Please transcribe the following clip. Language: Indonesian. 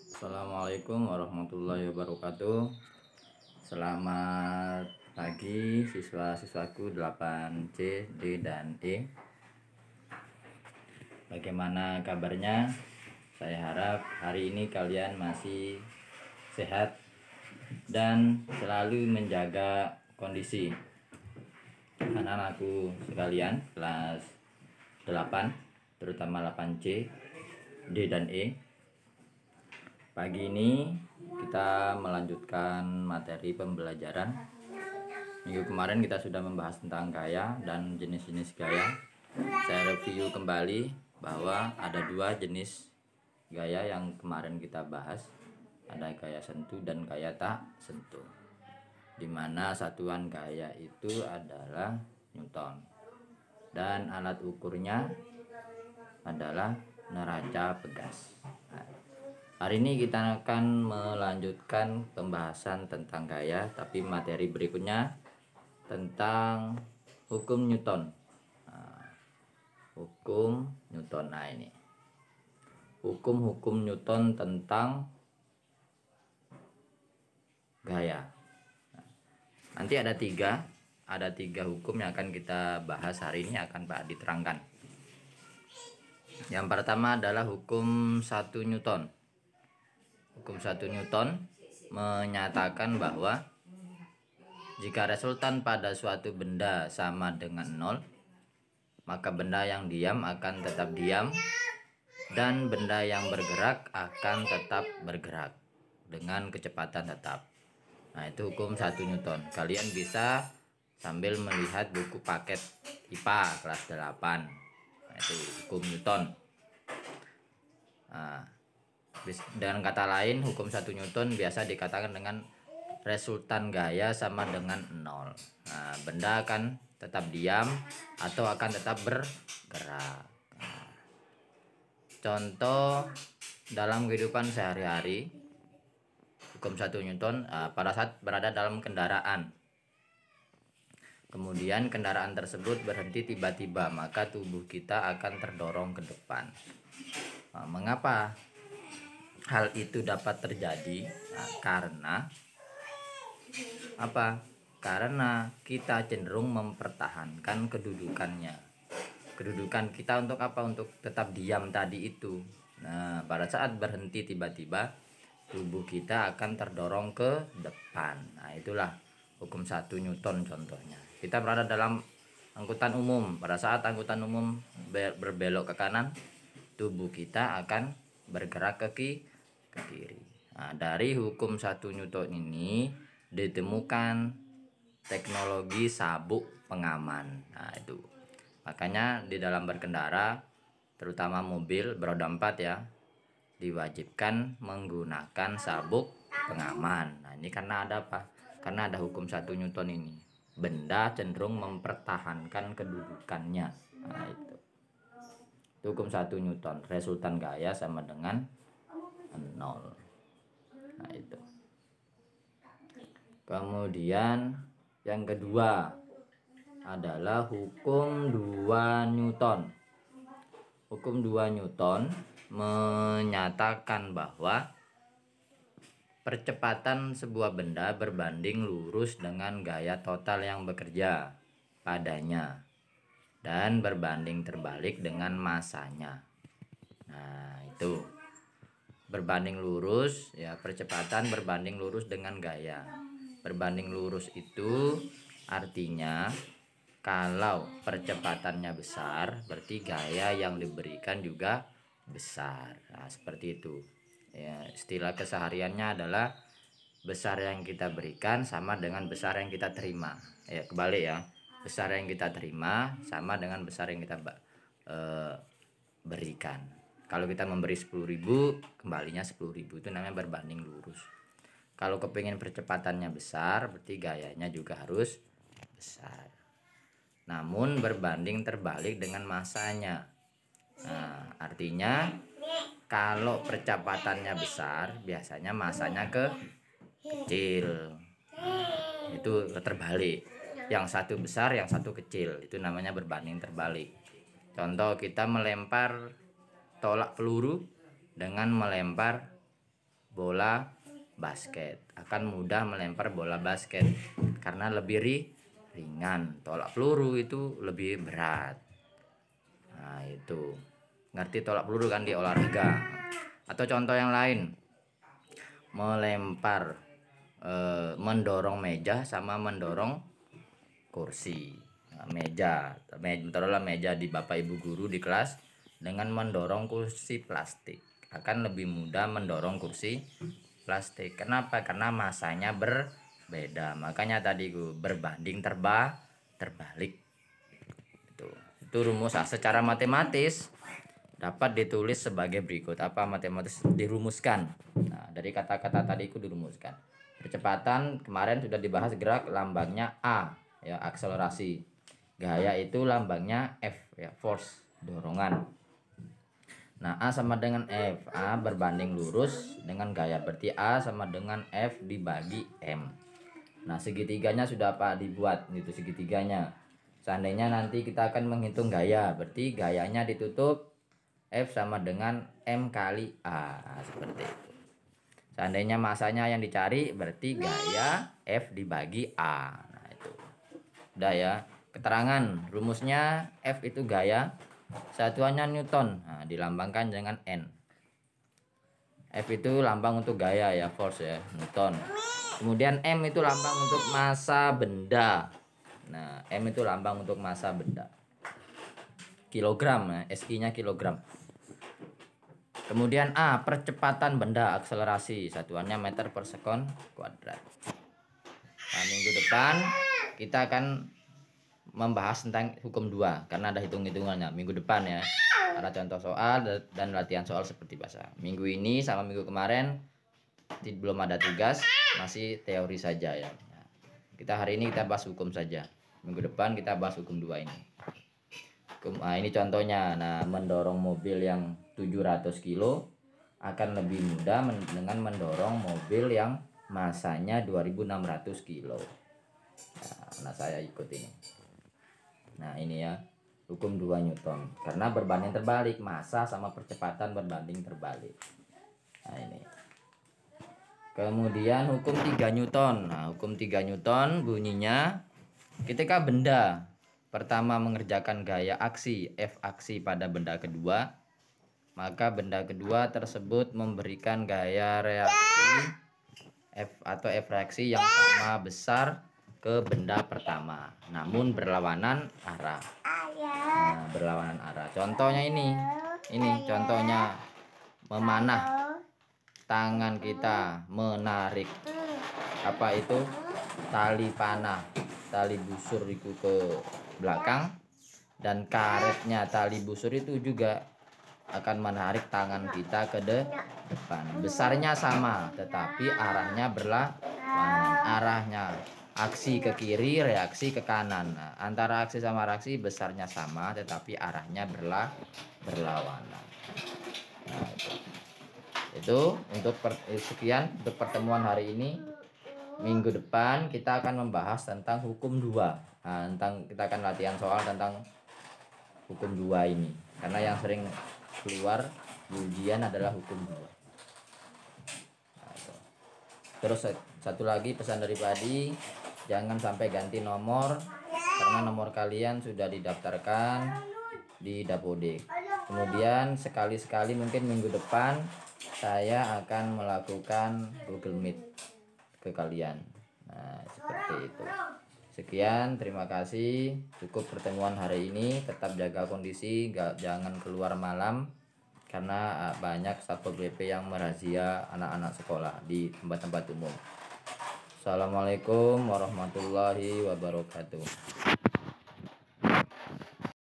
Assalamualaikum warahmatullahi wabarakatuh. Selamat pagi siswa-siswaku 8C, D, dan E. Bagaimana kabarnya? Saya harap hari ini kalian masih sehat dan selalu menjaga kondisi. Anak-anakku sekalian kelas 8, terutama 8C, D, dan E. Pagi ini kita melanjutkan materi pembelajaran. Minggu kemarin kita sudah membahas tentang gaya dan jenis-jenis gaya. Saya review kembali bahwa ada dua jenis gaya yang kemarin kita bahas. Ada gaya sentuh dan gaya tak sentuh. Dimana satuan gaya itu adalah Newton. Dan alat ukurnya adalah neraca pegas. Hari ini kita akan melanjutkan pembahasan tentang gaya, tapi materi berikutnya tentang hukum Newton. Hukum Newton. Nah, ini hukum-hukum Newton tentang gaya. Nanti ada tiga hukum yang akan kita bahas hari ini, akan Pak diterangkan. Yang pertama adalah hukum 1 Newton. Hukum 1 Newton menyatakan bahwa jika resultan pada suatu benda sama dengan 0, maka benda yang diam akan tetap diam dan benda yang bergerak akan tetap bergerak dengan kecepatan tetap. Nah, itu hukum 1 Newton. Kalian bisa sambil melihat buku paket IPA kelas 8. Nah, itu hukum Newton. Nah, dengan kata lain, hukum 1 Newton biasa dikatakan dengan resultan gaya sama dengan 0. Nah, benda akan tetap diam atau akan tetap bergerak. Nah, contoh dalam kehidupan sehari-hari, hukum 1 Newton pada saat berada dalam kendaraan. Kemudian kendaraan tersebut berhenti tiba-tiba, maka tubuh kita akan terdorong ke depan. Nah, mengapa hal itu dapat terjadi? Nah, karena apa? Karena kita cenderung mempertahankan kedudukannya. Kedudukan kita untuk apa? Untuk tetap diam tadi itu. Nah, pada saat berhenti tiba-tiba, tubuh kita akan terdorong ke depan. Nah, itulah hukum 1 Newton contohnya. Kita berada dalam angkutan umum. Pada saat angkutan umum berbelok ke kanan, tubuh kita akan bergerak ke kiri. Nah, dari hukum 1 Newton ini ditemukan teknologi sabuk pengaman. Nah, itu. Makanya di dalam berkendara, terutama mobil beroda 4 ya, diwajibkan menggunakan sabuk pengaman. Nah, ini karena ada apa? Karena ada hukum 1 Newton ini. Benda cenderung mempertahankan kedudukannya. Nah, itu hukum 1 Newton. Resultan gaya sama dengan 0. Nah, itu. Kemudian yang kedua adalah hukum 2 Newton. Hukum 2 Newton menyatakan bahwa percepatan sebuah benda berbanding lurus dengan gaya total yang bekerja padanya dan berbanding terbalik dengan masanya. Nah, itu berbanding lurus ya, percepatan berbanding lurus dengan gaya. Berbanding lurus itu artinya kalau percepatannya besar, berarti gaya yang diberikan juga besar. Nah, seperti itu ya, istilah kesehariannya adalah besar yang kita berikan sama dengan besar yang kita terima. Ya, kebalik ya, besar yang kita terima sama dengan besar yang kita berikan. Kalau kita memberi 10.000, kembalinya 10.000, itu namanya berbanding lurus. Kalau kepingin percepatannya besar, berarti gayanya juga harus besar. Namun berbanding terbalik dengan masanya. Nah, artinya kalau percepatannya besar, biasanya masanya kecil. Itu terbalik. Yang satu besar, yang satu kecil. Itu namanya berbanding terbalik. Contoh, kita melempar tolak peluru dengan melempar bola basket. Akan mudah melempar bola basket karena lebih ringan. Tolak peluru itu lebih berat. Nah, itu. Ngerti tolak peluru kan di olahraga. Atau contoh yang lain. Melempar mendorong meja sama mendorong kursi. Nah, meja taruhlah meja di Bapak Ibu guru di kelas dengan mendorong kursi plastik. Akan lebih mudah mendorong kursi plastik. Kenapa? Karena masanya berbeda. Makanya tadi berbanding terbalik. Itu rumus secara matematis dapat ditulis sebagai berikut. Apa matematis dirumuskan? Nah, dari kata-kata tadi itu dirumuskan. Percepatan kemarin sudah dibahas, gerak lambangnya A, ya, akselerasi. Gaya itu lambangnya F, ya, force, dorongan. Nah, A sama dengan F. A berbanding lurus dengan gaya, berarti A sama dengan F dibagi M. Nah, segitiganya sudah apa dibuat gitu segitiganya. Seandainya nanti kita akan menghitung gaya, berarti gayanya ditutup F sama dengan M kali A. Nah, seperti itu. Seandainya masanya yang dicari, berarti gaya F dibagi A. Nah, itu. Udah ya. Keterangan rumusnya, F itu gaya, satuannya Newton. Nah, dilambangkan dengan N. F itu lambang untuk gaya, ya, force, ya, Newton. Kemudian M itu lambang untuk massa benda. Nah, M itu lambang untuk massa benda. Kilogram, ya, SI-nya kilogram. Kemudian A, percepatan benda, akselerasi, satuannya meter per sekon kuadrat. Nah, minggu depan kita akan membahas tentang hukum 2 karena ada hitung-hitungannya minggu depan, ya. Ada contoh soal dan latihan soal seperti biasa. Minggu ini sama minggu kemarin belum ada tugas, masih teori saja, ya. Kita hari ini kita bahas hukum saja. Minggu depan kita bahas hukum 2 ini. Nah, ini contohnya. Nah, mendorong mobil yang 700 kilo akan lebih mudah dengan mendorong mobil yang masanya 2600 kilo. Nah, saya ikut ini. Nah, ini ya, hukum 2 Newton. Karena berbanding terbalik, massa sama percepatan berbanding terbalik. Nah, ini. Kemudian hukum 3 Newton. Nah, hukum 3 Newton bunyinya, ketika benda pertama mengerjakan gaya aksi F aksi pada benda kedua, maka benda kedua tersebut memberikan gaya reaksi F atau F reaksi yang sama besar ke benda pertama, namun berlawanan arah. Nah, berlawanan arah. Contohnya ini contohnya memanah. Tangan kita menarik apa itu tali panah, tali busur itu ke belakang, dan karetnya tali busur itu juga akan menarik tangan kita ke depan. Besarnya sama tetapi arahnya berlawanan. Arahnya aksi ke kiri, reaksi ke kanan. Nah, antara aksi sama reaksi besarnya sama tetapi arahnya berlawanan. Nah, itu untuk sekian untuk pertemuan hari ini. Minggu depan kita akan membahas tentang hukum 2. Nah, kita akan latihan soal tentang hukum 2 ini. Karena yang sering keluar di ujian adalah hukum 2. Nah, terus satu lagi pesan dari Padi, jangan sampai ganti nomor karena nomor kalian sudah didaftarkan di Dapodik. Kemudian sekali-sekali mungkin minggu depan saya akan melakukan Google Meet ke kalian. Nah, seperti itu. Sekian, terima kasih. Cukup pertemuan hari ini. Tetap jaga kondisi, jangan keluar malam karena banyak Satpol PP yang merazia anak-anak sekolah di tempat-tempat umum. Assalamualaikum warahmatullahi wabarakatuh.